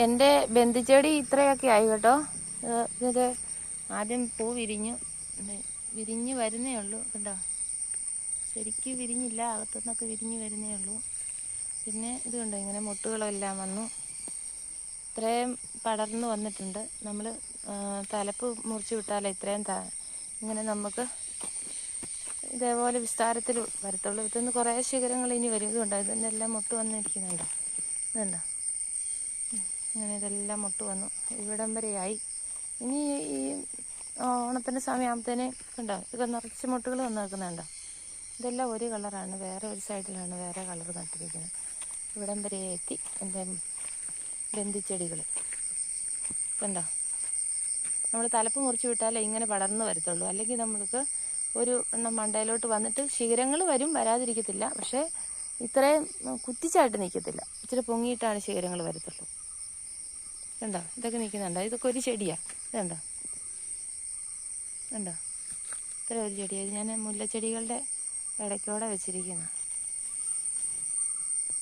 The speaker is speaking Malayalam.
എൻ്റെ ബന്ധിച്ചെടി ഇത്രയൊക്കെ ആയി കേട്ടോ. ഇത് ആദ്യം പൂ വിരിഞ്ഞ് വരുന്നേ ഉള്ളൂ കണ്ടോ. ശരിക്കും വിരിഞ്ഞില്ല, അകത്തുനിന്നൊക്കെ വിരിഞ്ഞ് വരുന്നേ ഉള്ളൂ. പിന്നെ ഇത് കണ്ടോ, ഇങ്ങനെ മുട്ടുകളെല്ലാം വന്നു. ഇത്രയും പടർന്ന് വന്നിട്ടുണ്ട്. നമ്മൾ തലപ്പ് മുറിച്ച് വിട്ടാലേ ഇത്രയും ഇങ്ങനെ നമുക്ക് ഇതേപോലെ വിസ്താരത്തിൽ വരത്തുള്ളൂ. ഇതിന്ന് കുറേ ശിഖരങ്ങൾ ഇനി വരും. ഇതുണ്ടോ, ഇതിനെല്ലാം മുട്ട് വന്നിരിക്കുന്നുണ്ടോ, ഇതുണ്ടോ, ഇങ്ങനെ ഇതെല്ലാം മുട്ട് വന്നു ഇവിടം വരെയായി. ഇനി ഈ ഓണത്തിൻ്റെ സമയമാകുമ്പത്തേന് കണ്ടോ, ഇതൊക്കെ നിറച്ച് മുട്ടുകൾ വന്ന് നിൽക്കുന്നുണ്ടോ. ഇതെല്ലാം ഒരു കളറാണ്, വേറെ ഒരു സൈഡിലാണ് വേറെ കളർ നട്ടിരിക്കുന്നത്. ഇവിടം വരെ എത്തി എൻ്റെ ബന്ധിച്ചെടികൾ കണ്ടോ. നമ്മൾ തലപ്പ് മുറിച്ച് വിട്ടാലേ ഇങ്ങനെ പടർന്ന് വരത്തുള്ളൂ. അല്ലെങ്കിൽ നമ്മൾക്ക് ഒരു എണ്ണം മണ്ടയിലോട്ട് വന്നിട്ട് ശിഖരങ്ങൾ വരും, വരാതിരിക്കത്തില്ല. പക്ഷേ ഇത്രയും കുറ്റിച്ചായിട്ട് നിൽക്കത്തില്ല, ഇച്ചിരി പൊങ്ങിയിട്ടാണ് ശിഖരങ്ങൾ വരത്തുള്ളൂ. കണ്ടോ, ഇതൊക്കെ നിൽക്കുന്നുണ്ടോ, ഇതൊക്കെ ഒരു ചെടിയാണ്. ഇതുണ്ടോ, കണ്ടോ, ഇത്ര ഒരു ചെടിയാണ്. ഞാൻ മുല്ലച്ചെടികളുടെ ഇടയ്ക്കൂടെ വെച്ചിരിക്കുന്നത്.